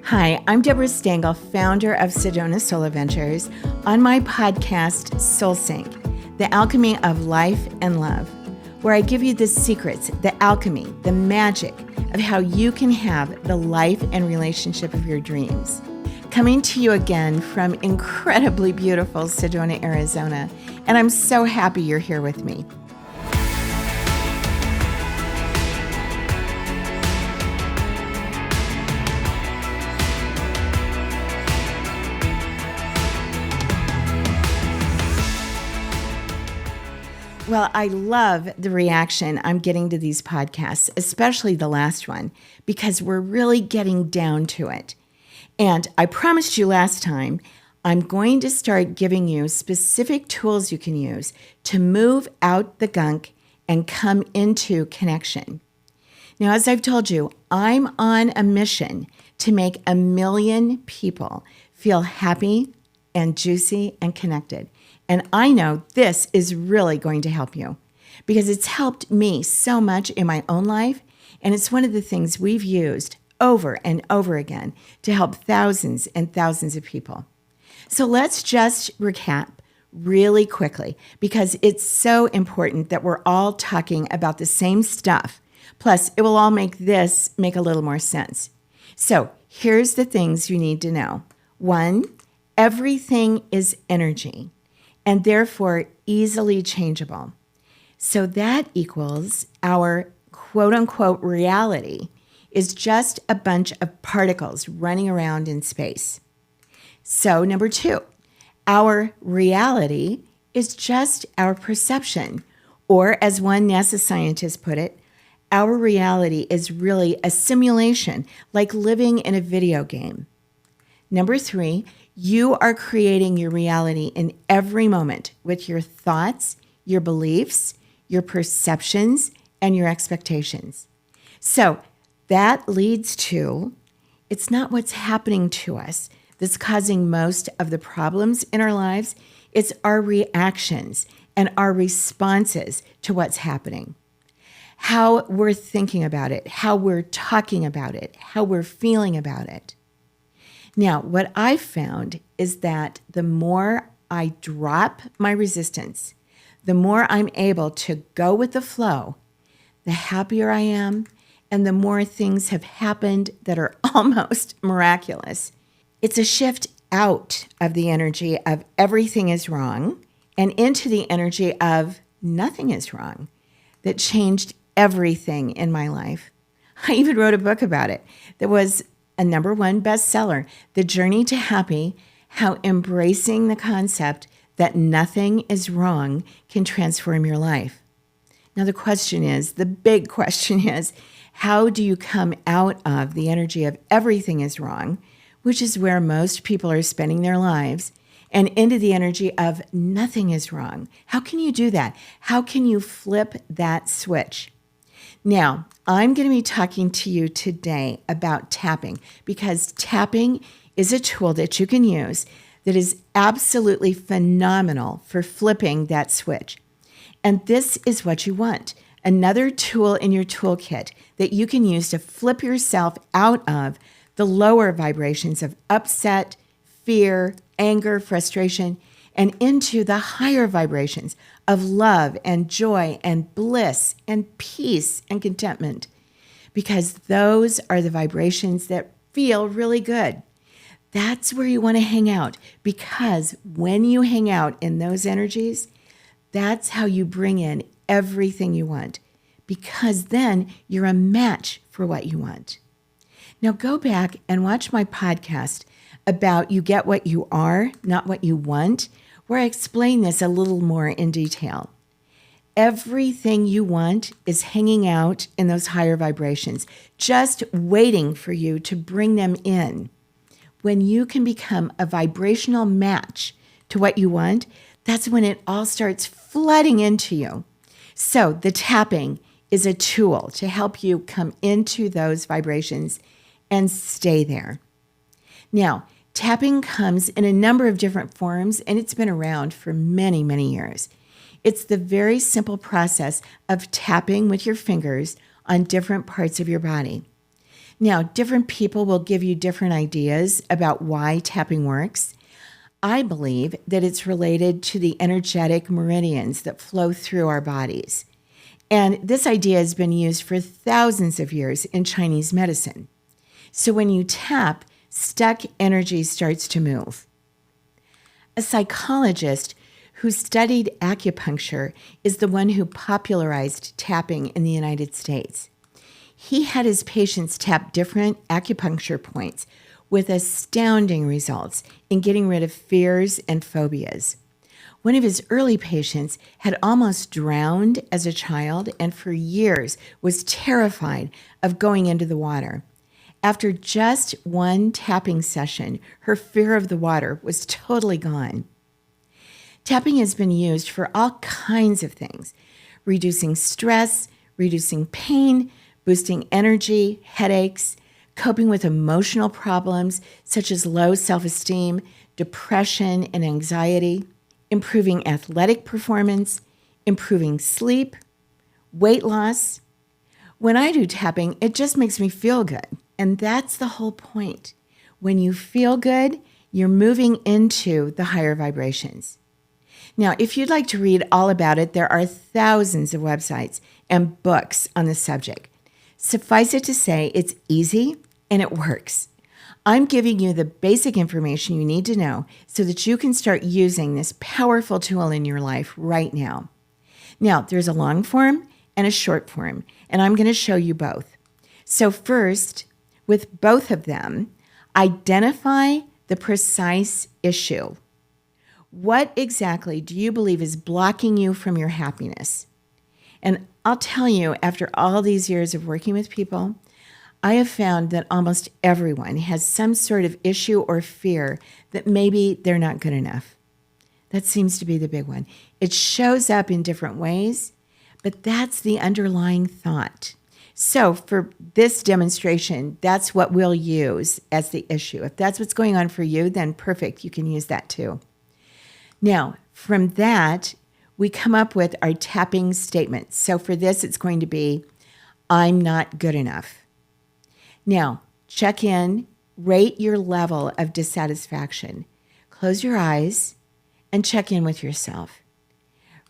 Hi, I'm Debra Stangl, founder of Sedona Soul Adventures, on my podcast, Soul Sync, the alchemy of life and love, where I give you the secrets, the alchemy, the magic of how you can have the life and relationship of your dreams. Coming to you again from incredibly beautiful Sedona, Arizona, and I'm so happy you're here with me. Well, I love the reaction I'm getting to these podcasts, especially the last one, because we're really getting down to it. And I promised you last time, I'm going to start giving you specific tools you can use to move out the gunk and come into connection. Now, as I've told you, I'm on a mission to make 1 million people feel happy and juicy and connected. And I know this is really going to help you because it's helped me so much in my own life. And it's one of the things we've used over and over again to help thousands and thousands of people. So let's just recap really quickly because it's so important that we're all talking about the same stuff. Plus, it will all make this make a little more sense. So here's the things you need to know. 1, everything is energy, and therefore easily changeable. So that equals our quote-unquote reality is just a bunch of particles running around in space. So 2, our reality is just our perception, or as one NASA scientist put it, our reality is really a simulation, like living in a video game. 3, you are creating your reality in every moment with your thoughts, your beliefs, your perceptions, and your expectations. So that leads to, it's not what's happening to us that's causing most of the problems in our lives. It's our reactions and our responses to what's happening. How we're thinking about it, how we're talking about it, how we're feeling about it. Now, what I've found is that the more I drop my resistance, the more I'm able to go with the flow, the happier I am, and the more things have happened that are almost miraculous. It's a shift out of the energy of everything is wrong and into the energy of nothing is wrong that changed everything in my life. I even wrote a book about it that was a #1 bestseller, The Journey to Happy, How Embracing the Concept That Nothing is Wrong Can Transform Your Life. Now the big question is, how do you come out of the energy of everything is wrong, which is where most people are spending their lives, and into the energy of nothing is wrong? How can you do that? How can you flip that switch? Now, I'm going to be talking to you today about tapping because tapping is a tool that you can use that is absolutely phenomenal for flipping that switch. And this is what you want, another tool in your toolkit that you can use to flip yourself out of the lower vibrations of upset, fear, anger, frustration, and into the higher vibrations of love and joy and bliss and peace and contentment, because those are the vibrations that feel really good. That's where you want to hang out, because when you hang out in those energies, that's how you bring in everything you want, because then you're a match for what you want. Now go back and watch my podcast about You Get What You Are, Not What You Want, where I explain this a little more in detail. Everything you want is hanging out in those higher vibrations, just waiting for you to bring them in. When you can become a vibrational match to what you want, that's when it all starts flooding into you. So the tapping is a tool to help you come into those vibrations and stay there. Now, tapping comes in a number of different forms, and it's been around for many, many years. It's the very simple process of tapping with your fingers on different parts of your body. Now, different people will give you different ideas about why tapping works. I believe that it's related to the energetic meridians that flow through our bodies. And this idea has been used for thousands of years in Chinese medicine. So when you tap, stuck energy starts to move. A psychologist who studied acupuncture is the one who popularized tapping in the United States. He had his patients tap different acupuncture points with astounding results in getting rid of fears and phobias. One of his early patients had almost drowned as a child and for years was terrified of going into the water. After just one tapping session, her fear of the water was totally gone. Tapping has been used for all kinds of things: reducing stress, reducing pain, boosting energy, headaches, coping with emotional problems such as low self-esteem, depression, and anxiety, improving athletic performance, improving sleep, weight loss. When I do tapping, it just makes me feel good. And that's the whole point. When you feel good, you're moving into the higher vibrations. Now, if you'd like to read all about it, there are thousands of websites and books on the subject. Suffice it to say, it's easy and it works. I'm giving you the basic information you need to know so that you can start using this powerful tool in your life right now. Now, there's a long form and a short form, and I'm going to show you both. So first, with both of them, identify the precise issue. What exactly do you believe is blocking you from your happiness? And I'll tell you, after all these years of working with people, I have found that almost everyone has some sort of issue or fear that maybe they're not good enough. That seems to be the big one. It shows up in different ways, but that's the underlying thought. So for this demonstration, that's what we'll use as the issue. If that's what's going on for you, then perfect. You can use that too. Now, from that, we come up with our tapping statement. So for this, it's going to be, I'm not good enough. Now, check in, rate your level of dissatisfaction. Close your eyes and check in with yourself.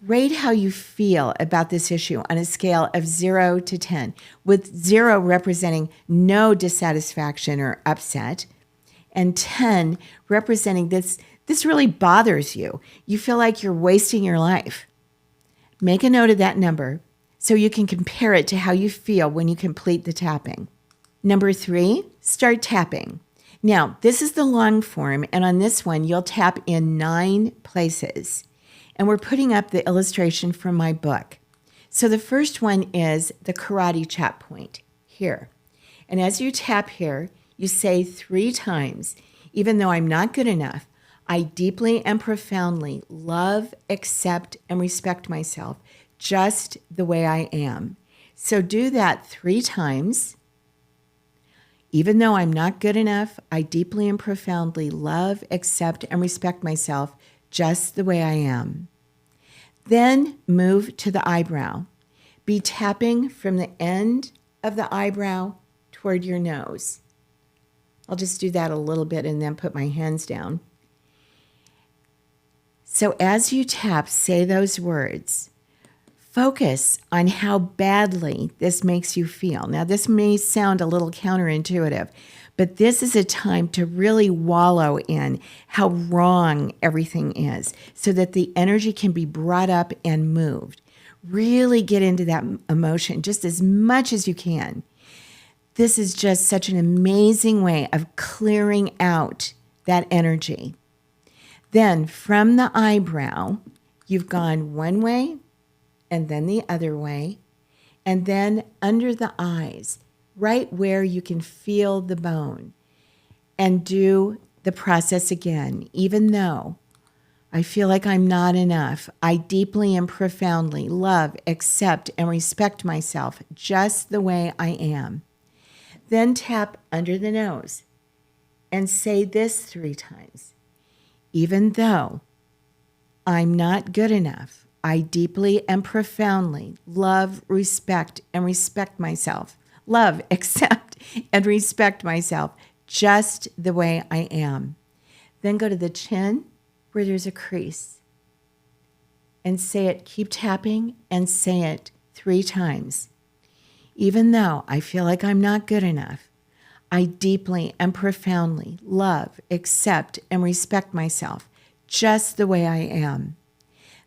Rate how you feel about this issue on a scale of 0 to 10, with 0 representing no dissatisfaction or upset, and 10 representing this really bothers you. You feel like you're wasting your life. Make a note of that number so you can compare it to how you feel when you complete the tapping. Number 3, start tapping. Now, this is the long form, and on this one, you'll tap in 9 places. And we're putting up the illustration from my book. So the first one is the karate chop point here. And as you tap here, you say 3 times, even though I'm not good enough, I deeply and profoundly love, accept, and respect myself just the way I am. So do that 3 times. Even though I'm not good enough, I deeply and profoundly love, accept, and respect myself just the way I am. Then move to the eyebrow. Be tapping from the end of the eyebrow toward your nose. I'll just do that a little bit and then put my hands down. So as you tap, say those words. Focus on how badly this makes you feel. Now, this may sound a little counterintuitive, but this is a time to really wallow in how wrong everything is so that the energy can be brought up and moved. Really get into that emotion just as much as you can. This is just such an amazing way of clearing out that energy. Then from the eyebrow, you've gone one way and then the other way, and then under the eyes, right where you can feel the bone, and do the process again. Even though I feel like I'm not enough, I deeply and profoundly love, accept, and respect myself just the way I am. Then tap under the nose and say this 3 times. Even though I'm not good enough, I deeply and profoundly love, respect, and respect myself. Love, accept, and respect myself just the way I am. Then go to the chin where there's a crease and say it, keep tapping and say it 3 times. Even though I feel like I'm not good enough, I deeply and profoundly love, accept, and respect myself just the way I am.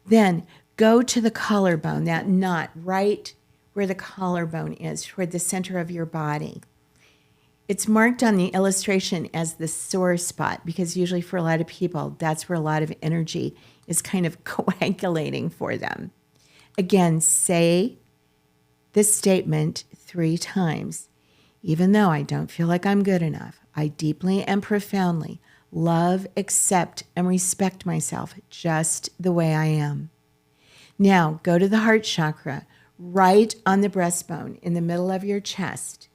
Then go to the collarbone, that knot right where the collarbone is, toward the center of your body. It's marked on the illustration as the sore spot because usually for a lot of people, that's where a lot of energy is kind of coagulating for them. Again, say this statement 3 times. Even though I don't feel like I'm good enough, I deeply and profoundly love, accept, and respect myself just the way I am. Now go to the heart chakra, right on the breastbone in the middle of your chest.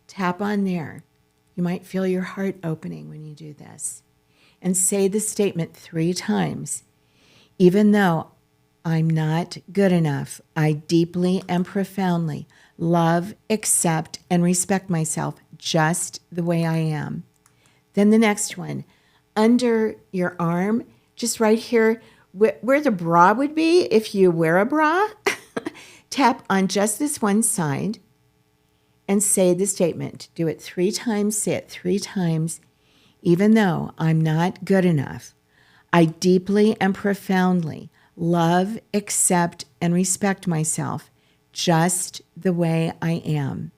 Tap on there. You might feel your heart opening when you do this. And say the statement 3 times. Even though I'm not good enough, I deeply and profoundly love, accept, and respect myself just the way I am. Then the next one, under your arm, just right here where the bra would be if you wear a bra, tap on just this one side and say the statement. Do it 3 times, say it 3 times. Even though I'm not good enough, I deeply and profoundly love, accept, and respect myself just the way I am.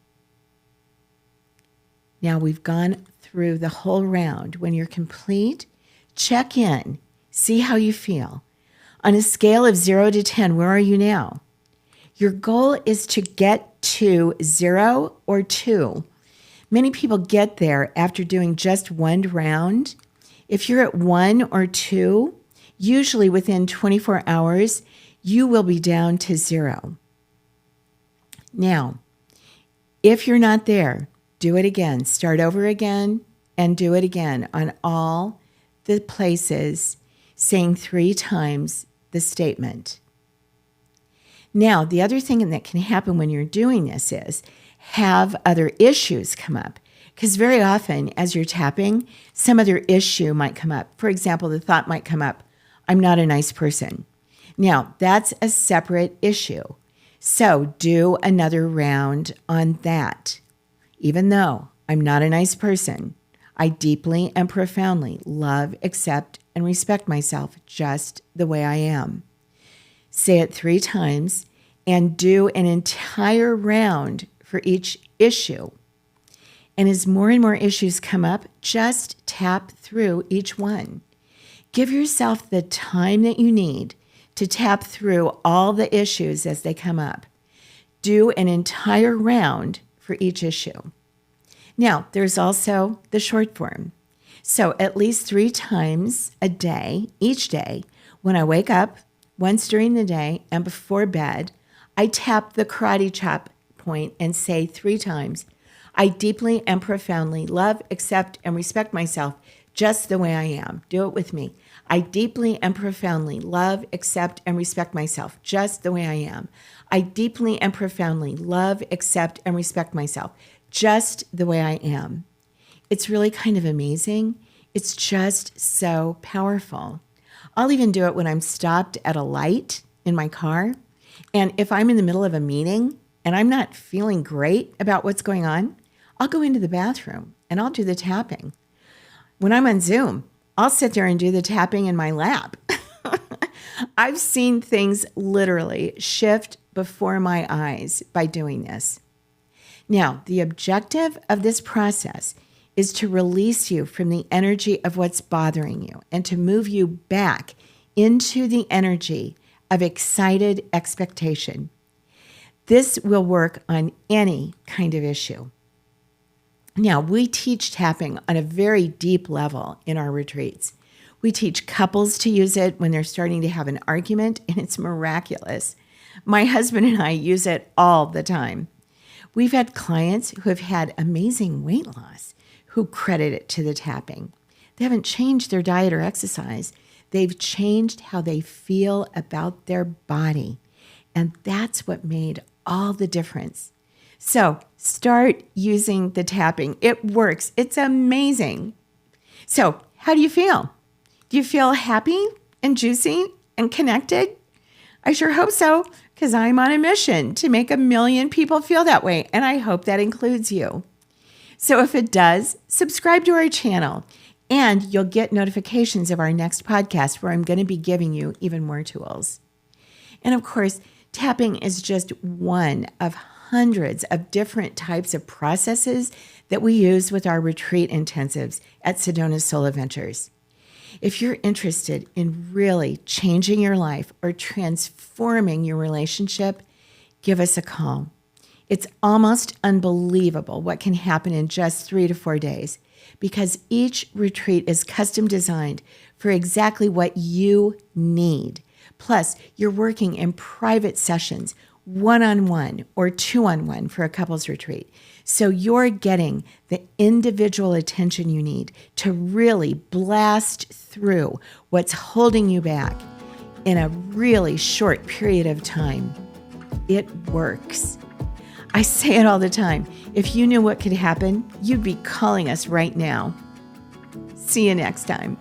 Now we've gone through the whole round. When you're complete, check in, see how you feel. On a scale of 0 to 10, where are you now? Your goal is to get to 0 or 2. Many people get there after doing just one round. If you're at 1 or 2, usually within 24 hours, you will be down to 0. Now, if you're not there, do it again. Start over again and do it again on all the places, saying 3 times the statement. Now, the other thing that can happen when you're doing this is have other issues come up. Because very often as you're tapping, some other issue might come up. For example, the thought might come up, I'm not a nice person. Now, that's a separate issue. So do another round on that. Even though I'm not a nice person, I deeply and profoundly love, accept, and respect myself just the way I am. Say it 3 times and do an entire round for each issue. And as more and more issues come up, just tap through each one. Give yourself the time that you need to tap through all the issues as they come up. Do an entire round for each issue. Now, there's also the short form. So at least 3 times a day, each day, when I wake up, once during the day, and before bed, I tap the karate chop point and say 3 times, I deeply and profoundly love, accept, and respect myself just the way I am. Do it with me. I deeply and profoundly love, accept, and respect myself just the way I am. I deeply and profoundly love, accept, and respect myself just the way I am. It's really kind of amazing. It's just so powerful. I'll even do it when I'm stopped at a light in my car. And if I'm in the middle of a meeting and I'm not feeling great about what's going on, I'll go into the bathroom and I'll do the tapping. When I'm on Zoom, I'll sit there and do the tapping in my lap. I've seen things literally shift before my eyes by doing this. Now, the objective of this process is to release you from the energy of what's bothering you and to move you back into the energy of excited expectation. This will work on any kind of issue. Now, we teach tapping on a very deep level in our retreats. We teach couples to use it when they're starting to have an argument, and it's miraculous. My husband and I use it all the time. We've had clients who have had amazing weight loss who credit it to the tapping. They haven't changed their diet or exercise. They've changed how they feel about their body. And that's what made all the difference. So start using the tapping. It works. It's amazing. So how do you feel? Do you feel happy and juicy and connected? I sure hope so, because I'm on a mission to make 1 million people feel that way, and I hope that includes you. So if it does, subscribe to our channel, and you'll get notifications of our next podcast where I'm going to be giving you even more tools. And of course, tapping is just one of hundreds of different types of processes that we use with our retreat intensives at Sedona Soul Adventures. If you're interested in really changing your life or transforming your relationship, give us a call. It's almost unbelievable what can happen in just 3 to 4 days, because each retreat is custom designed for exactly what you need. Plus, you're working in private sessions, one-on-one or two-on-one for a couples retreat. So you're getting the individual attention you need to really blast through what's holding you back in a really short period of time. It works. I say it all the time. If you knew what could happen, you'd be calling us right now. See you next time.